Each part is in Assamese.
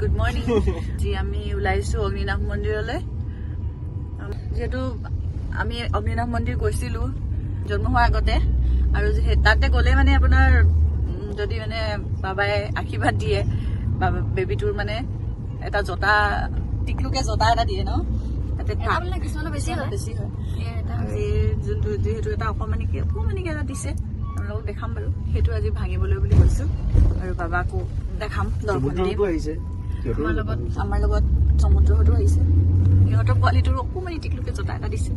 গুড মৰ্নিং যি আমি ওলাইছো অগ্নিনাভ মন্দিৰলৈ যেহেতু আমি অগ্নিনাভ মন্দিৰ গৈছিলো জন্ম হোৱাৰ আগতে আৰু তাতে গ'লে মানে আপোনাৰ যদি মানে বাবাই আশীৰ্বাদ দিয়ে বাবা বেবিটোৰ মানে এটা জোতা টিকলুকে জোতা এটা দিয়ে ন তাতে বেছি হয় যোনটো যিহেতু এটা অকমানিকে এটা দিছে আপোনালোকক দেখাম বাৰু সেইটো আজি ভাঙিবলৈ বুলি কৈছো আৰু বাবাকো দেখাম আমাৰ লগত সমুদ্ৰতো আহিছে সিহঁতৰ পোৱালিটোৰ অকমানি টিকলুকে জোতা এটা দিছে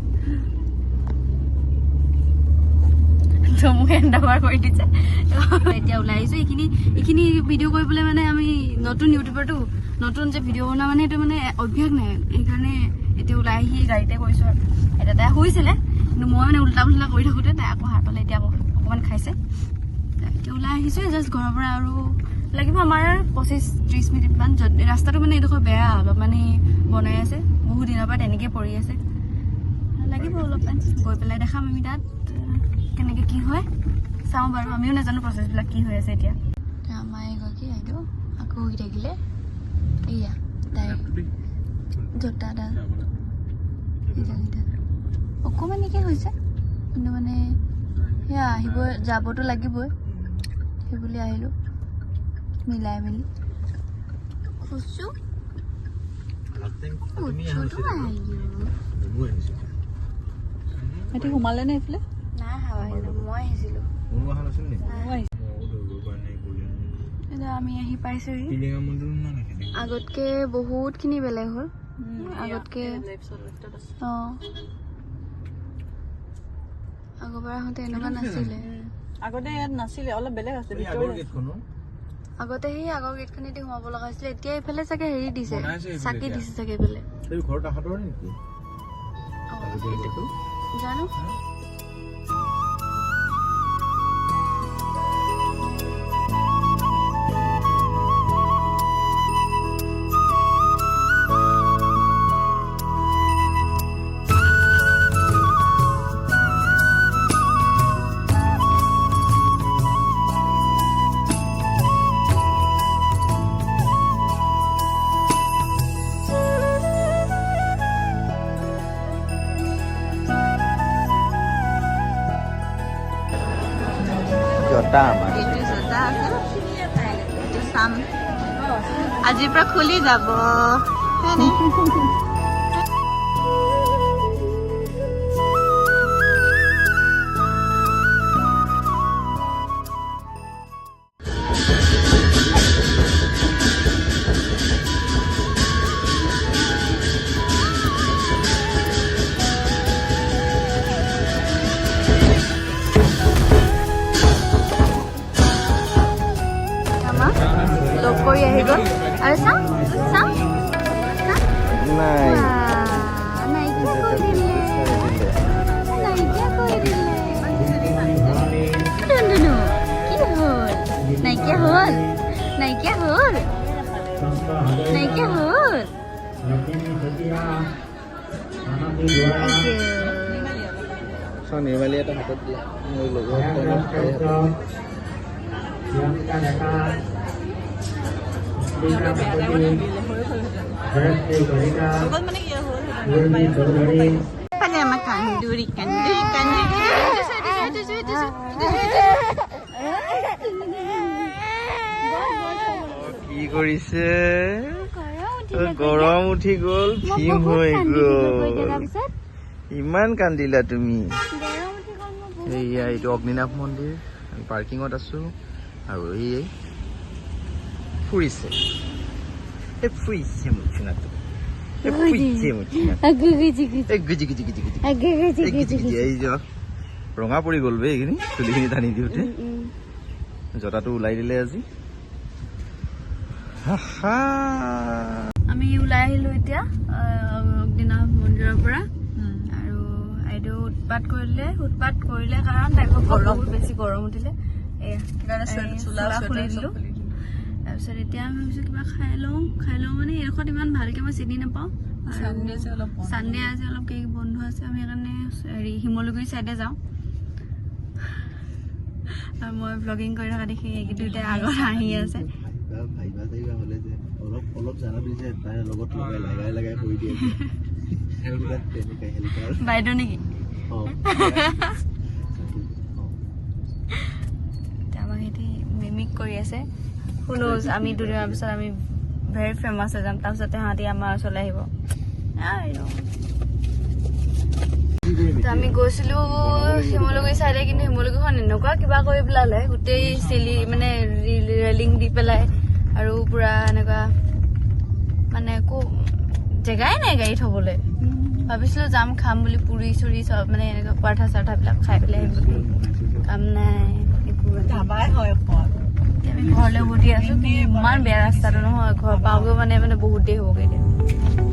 এতিয়া ওলাই আহিছো এইখিনি ভিডিঅ' কৰিবলৈ মানে আমি নতুন ইউটিউবাৰটো নতুন যে ভিডিঅ' বনোৱা মানে এইটো মানে অভ্যাস নাই সেইকাৰণে এতিয়া ওলাই আহি গাড়ীতে কৰিছো আৰু এতিয়া তাই শুইছিলে কিন্তু মই মানে উল্টা পুল্টা কৰি থাকোঁতে তাই আকৌ হাতলৈ এতিয়া অকণমান খাইছে এতিয়া ওলাই আহিছো জাষ্ট ঘৰৰ পৰা আৰু লাগিব আমাৰ 25-30 মিনিটমান ৰাস্তাটো মানে এইডোখৰ বেয়া অলপ মানে বনাই আছে বহু দিনৰ পৰা তেনেকৈ পৰি আছে লাগিব অলপমান গৈ পেলাই দেখাম আমি তাত কেনেকৈ কি হয় চাওঁ বাৰু আমিও নাজানো প্ৰচেছবিলাক কি হৈ আছে এতিয়া আমাৰ এগৰাকী আইদেউ আকৌ শুই থাকিলে এয়া তাই জোতাডাল অকণমানিকৈ হৈছে কিন্তু মানে সেয়া আহিব যাবতো লাগিবই সেইবুলি আহিলোঁ মিলাই মেলি খুচু এতিয়া সোমালে নে এইফালে নাই মই আহিছিলোঁ আমি আহি পাইছোহি আগতকে বহুতখিনি বেলেগ হ'ল আগতকে অঁ আগৰবাৰ আহোঁতে এনেকুৱা নাছিলে আগতে ইয়াত নাছিলে অলপ বেলেগ আছিলে আগতে সেই আগৰ গেটখনেদি সোমাব লগা হৈছিলে এতিয়া এইফালে চাগে হেৰি দিছে চাকি দিছে চাগে এইফালে জানো আজিৰ পৰা খুলি যাব লগ কৰি আহি গ'ল আৰু চাওঁ নাইকিয়া হ'ল নিৰ্মালী এটা হাতত দিয়া মোৰ লগত কি কৰিছে গৰম উঠি গ'ল ভীম হৈ গ'ল ইমান কান্দিলা তুমি এয়া এইটো অগ্নিনাভ মন্দিৰ আমি পাৰ্কিঙত আছো আৰু এই ফুৰিছে মুঠুনাটো ৰঙা পৰি গ'ল বে এইখিনি চুলিখিনি টানি দিওঁতে জোতাটো ওলাই দিলে আজি আমি ওলাই আহিলো এতিয়া অগ্নিনাভ মন্দিৰৰ পৰা আৰু আইদেউ উৎপাত কৰিলে কাৰণ তাইক বহুত বেছি গৰম উঠিলে চোলা খুলি দিলো তাৰপিছত এতিয়া আমি ভাবিছোঁ কিবা খাই লওঁ মানে এইডোখৰত ইমান ভালকৈ মই চিনি নাপাওঁ চানডে আজি অলপ কেক বন্ধ আছে আমি সেইকাৰণে হেৰি শিমলুগুৰি চাইডে যাওঁ আৰু মই ব্লগিং কৰি থকা দেখি এই দুইটাই আগত আহি আছে অলপ জানাবি যে তাইৰ লগত লগাই লগাই কৰি দিয়ে তেনেকৈ হেল্পাৰ বাইদেউ নেকি আমাক সিহঁতি মিমিক কৰি আছে শুনোজ আমি দুদিনৰ পিছত আমি ভেৰি ফেমাছ হৈ যাম তাৰপিছত তাহাঁতি আমাৰ ওচৰলৈ আহিব আমি গৈছিলো শিমলুগুৰি চাইডে কিন্তু শিমলুগুৰিখন এনেকুৱা কিবা কৰি পেলালে গোটেই চিলি মানে ৰেলিং দি পেলাই আৰু পুৰা এনেকুৱা মানে একো জেগাই নাই গাড়ী থবলৈ ভাবিছিলো যাম খাম বুলি পুৰি চুৰি চব মানে এনেকুৱা পৰঠা চৰঠাবিলাক খাই পেলাই আহিম বুলি কাম নাই একো আমি ঘৰলৈ উভতি আছো ইমান বেয়া ৰাস্তাটো নহয় ঘৰ পাওঁগৈ মানে বহুত দেৰি হ'বগৈ এতিয়া